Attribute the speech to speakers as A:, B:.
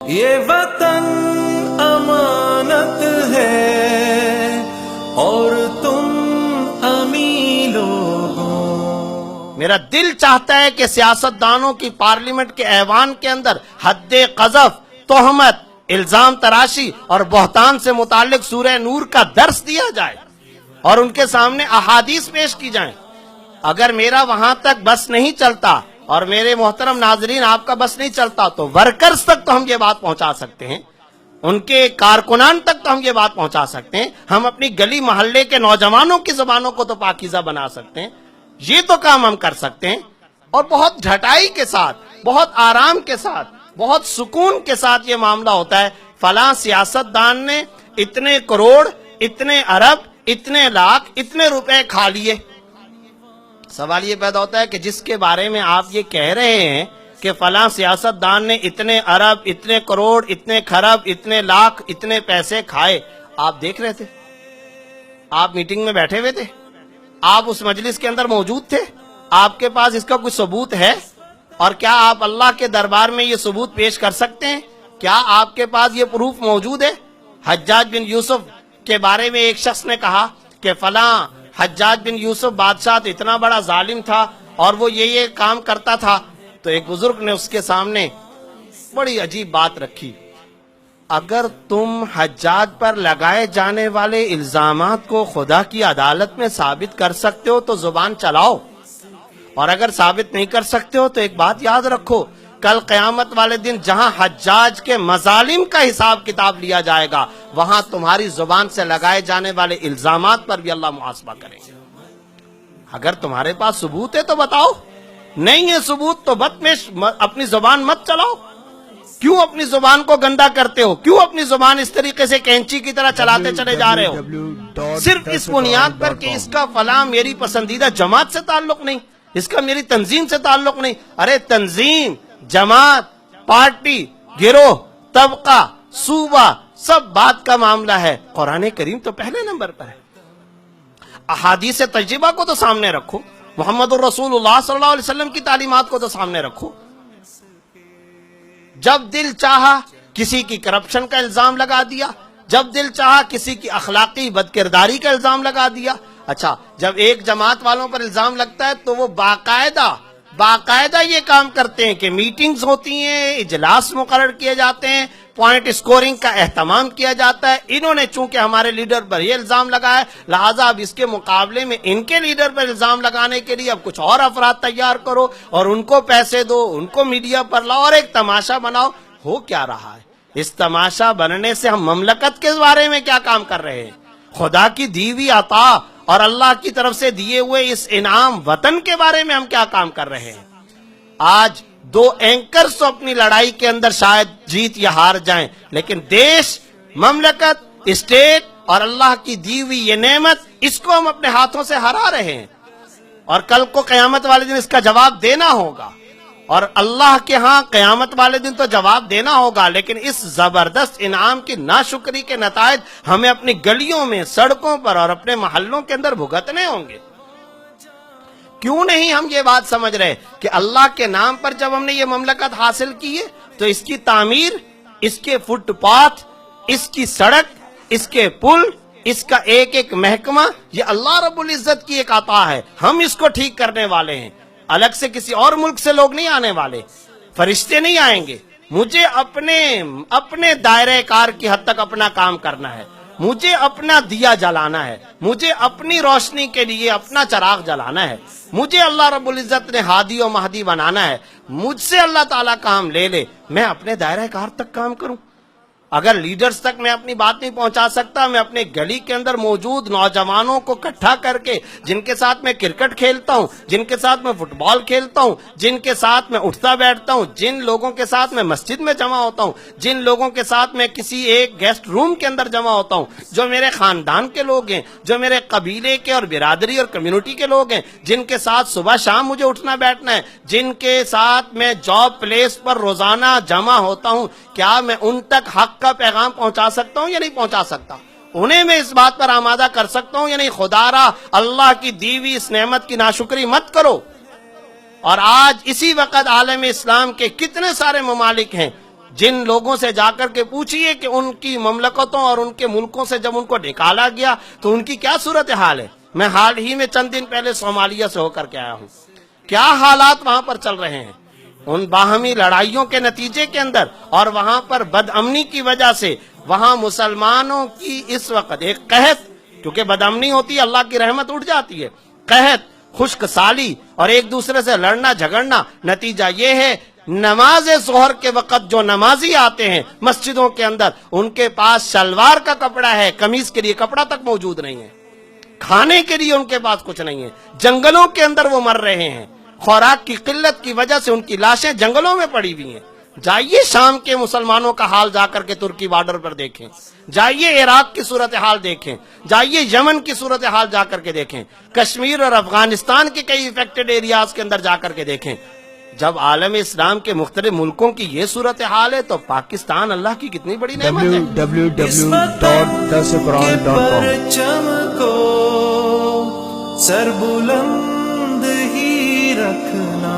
A: یہ وطن امانت ہے اور تم امیلو ہو۔
B: میرا دل چاہتا ہے کہ سیاستدانوں کی پارلیمنٹ کے ایوان کے اندر حد قذف، تہمت، الزام تراشی اور بہتان سے متعلق سورہ نور کا درس دیا جائے اور ان کے سامنے احادیث پیش کی جائیں۔ اگر میرا وہاں تک بس نہیں چلتا اور میرے محترم ناظرین آپ کا بس نہیں چلتا تو ورکرز تک تو ہم یہ بات پہنچا سکتے ہیں، ان کے کارکنان تک تو ہم یہ بات پہنچا سکتے ہیں، ہم اپنی گلی محلے کے نوجوانوں کی زبانوں کو تو پاکیزہ بنا سکتے ہیں، یہ تو کام ہم کر سکتے ہیں۔ اور بہت ڈھٹائی کے ساتھ، بہت آرام کے ساتھ، بہت سکون کے ساتھ یہ معاملہ ہوتا ہے۔ فلاں سیاستدان نے اتنے کروڑ، اتنے ارب، اتنے لاکھ، اتنے روپے کھا لیے۔ سوال یہ پیدا ہوتا ہے کہ جس کے بارے میں آپ یہ کہہ رہے ہیں کہ فلاں سیاستدان نے اتنے ارب، اتنے کروڑ، اتنے کھرب، اتنے لاکھ، اتنے پیسے کھائے، آپ دیکھ رہے تھے؟ آپ میٹنگ میں بیٹھے ہوئے تھے؟ آپ اس مجلس کے اندر موجود تھے؟ آپ کے پاس اس کا کوئی ثبوت ہے؟ اور کیا آپ اللہ کے دربار میں یہ ثبوت پیش کر سکتے ہیں؟ کیا آپ کے پاس یہ پروف موجود ہے؟ حجاج بن یوسف کے بارے میں ایک شخص نے کہا کہ فلاں حجاج بن یوسف بادشاہ تو اتنا بڑا ظالم تھا اور وہ یہ کام کرتا تھا، تو ایک بزرگ نے اس کے سامنے بڑی عجیب بات رکھی، اگر تم حجاج پر لگائے جانے والے الزامات کو خدا کی عدالت میں ثابت کر سکتے ہو تو زبان چلاؤ، اور اگر ثابت نہیں کر سکتے ہو تو ایک بات یاد رکھو، کل قیامت والے دن جہاں حجاج کے مظالم کا حساب کتاب لیا جائے گا وہاں تمہاری زبان سے لگائے جانے والے الزامات پر بھی اللہ محاسبہ کرے گا۔ اگر تمہارے پاس ثبوت ہے تو بتاؤ، نہیں ہے ثبوت تو بدتمیش اپنی زبان مت چلاؤ۔ کیوں اپنی زبان کو گندا کرتے ہو؟ کیوں اپنی زبان اس طریقے سے کینچی کی طرح چلاتے چلے جا رہے ہو؟ صرف اس بنیاد پر کہ اس کا فلاں میری پسندیدہ جماعت سے تعلق نہیں، اس کا میری تنظیم سے تعلق نہیں۔ ارے تنظیم، جماعت، پارٹی، گروہ، طبقہ، صوبہ، سب بات کا معاملہ ہے، قرآن کریم تو پہلے نمبر پر ہے۔ احادیث تجربہ کو تو سامنے رکھو، محمد الرسول اللہ صلی اللہ علیہ وسلم کی تعلیمات کو تو سامنے رکھو۔ جب دل چاہا کسی کی کرپشن کا الزام لگا دیا، جب دل چاہا کسی کی اخلاقی بدکرداری کا الزام لگا دیا۔ اچھا، جب ایک جماعت والوں پر الزام لگتا ہے تو وہ باقاعدہ یہ کام کرتے ہیں کہ میٹنگز ہوتی ہیں، اجلاس مقرر کیے جاتے ہیں، پوائنٹ اسکورنگ کا اہتمام کیا جاتا ہے۔ انہوں نے چونکہ ہمارے لیڈر پر یہ الزام لگایا ہے، لہٰذا اب اس کے مقابلے میں ان کے لیڈر پر الزام لگانے کے لیے اب کچھ اور افراد تیار کرو اور ان کو پیسے دو، ان کو میڈیا پر لاؤ اور ایک تماشا بناؤ۔ ہو کیا رہا ہے؟ اس تماشا بننے سے ہم مملکت کے بارے میں کیا کام کر رہے ہیں؟ خدا کی دی ہوئی عطا اور اللہ کی طرف سے دیے ہوئے اس انعام وطن کے بارے میں ہم کیا کام کر رہے ہیں؟ آج دو اینکرز تو اپنی لڑائی کے اندر شاید جیت یا ہار جائیں، لیکن دیش، مملکت، اسٹیٹ اور اللہ کی دی ہوئی یہ نعمت، اس کو ہم اپنے ہاتھوں سے ہرا رہے ہیں، اور کل کو قیامت والے دن اس کا جواب دینا ہوگا، اور اللہ کے ہاں قیامت والے دن تو جواب دینا ہوگا، لیکن اس زبردست انعام کی ناشکری کے نتائج ہمیں اپنی گلیوں میں، سڑکوں پر اور اپنے محلوں کے اندر بھگتنے ہوں گے۔ کیوں نہیں ہم یہ بات سمجھ رہے کہ اللہ کے نام پر جب ہم نے یہ مملکت حاصل کی ہے تو اس کی تعمیر، اس کے فٹ پاتھ، اس کی سڑک، اس کے پل، اس کا ایک ایک محکمہ، یہ اللہ رب العزت کی ایک عطا ہے، ہم اس کو ٹھیک کرنے والے ہیں۔ الگ سے کسی اور ملک سے لوگ نہیں آنے والے، فرشتے نہیں آئیں گے۔ مجھے اپنے دائرہ کار کی حد تک اپنا کام کرنا ہے، مجھے اپنا دیا جلانا ہے، مجھے اپنی روشنی کے لیے اپنا چراغ جلانا ہے، مجھے اللہ رب العزت نے ہادی و مہدی بنانا ہے، مجھ سے اللہ تعالیٰ کام لے لے، میں اپنے دائرہ کار تک کام کروں۔ اگر لیڈرز تک میں اپنی بات نہیں پہنچا سکتا، میں اپنے گلی کے اندر موجود نوجوانوں کو اکٹھا کر کے، جن کے ساتھ میں کرکٹ کھیلتا ہوں، جن کے ساتھ میں فٹ بال کھیلتا ہوں، جن کے ساتھ میں اٹھتا بیٹھتا ہوں، جن لوگوں کے ساتھ میں مسجد میں جمع ہوتا ہوں، جن لوگوں کے ساتھ میں کسی ایک گیسٹ روم کے اندر جمع ہوتا ہوں، جو میرے خاندان کے لوگ ہیں، جو میرے قبیلے کے اور برادری اور کمیونٹی کے لوگ ہیں، جن کے ساتھ صبح شام مجھے اٹھنا بیٹھنا ہے، جن کے ساتھ میں جاب پلیس پر روزانہ جمع ہوتا ہوں، کیا میں ان تک حق کا پیغام پہنچا سکتا ہوں یا نہیں پہنچا سکتا؟ انہیں میں اس بات پر آمادہ کر سکتا ہوں یا نہیں؟ خدا را اللہ کی دی ہوئی اس نعمت کی ناشکری مت کرو۔ اور آج اسی وقت عالم اسلام کے کتنے سارے ممالک ہیں جن لوگوں سے جا کر کے پوچھئے کہ ان کی مملکتوں اور ان کے ملکوں سے جب ان کو نکالا گیا تو ان کی کیا صورتحال ہے. میں حال ہی میں چند دن پہلے صومالیہ سے ہو کر کے آیا ہوں. کیا حالات وہاں پر چل رہے ہیں ان باہمی لڑائیوں کے نتیجے کے اندر, اور وہاں پر بد امنی کی وجہ سے وہاں مسلمانوں کی اس وقت ایک قحط, کیونکہ بد امنی ہوتی ہے اللہ کی رحمت اٹھ جاتی ہے, قحط, خشک سالی اور ایک دوسرے سے لڑنا جھگڑنا. نتیجہ یہ ہے نماز ظہر کے وقت جو نمازی آتے ہیں مسجدوں کے اندر, ان کے پاس شلوار کا کپڑا ہے, قمیص کے لیے کپڑا تک موجود نہیں ہے, کھانے کے لیے ان کے پاس کچھ نہیں ہے, جنگلوں کے اندر وہ مر رہے ہیں, خوراک کی قلت کی وجہ سے ان کی لاشیں جنگلوں میں پڑی ہوئی ہیں. جائیے شام کے مسلمانوں کا حال جا کر کے ترکی بارڈر پر دیکھیں, جائیے عراق کی صورتحال دیکھیں, جائیے یمن کی صورتحال جا کر کے دیکھیں, کشمیر اور افغانستان کے کئی افیکٹڈ ایریاز کے اندر جا کر کے دیکھیں. جب عالم اسلام کے مختلف ملکوں کی یہ صورتحال ہے تو پاکستان اللہ کی کتنی بڑی نعمت ہے.
C: www.dasquran.com
A: پرچم کو سر بلند ہی رکھنا.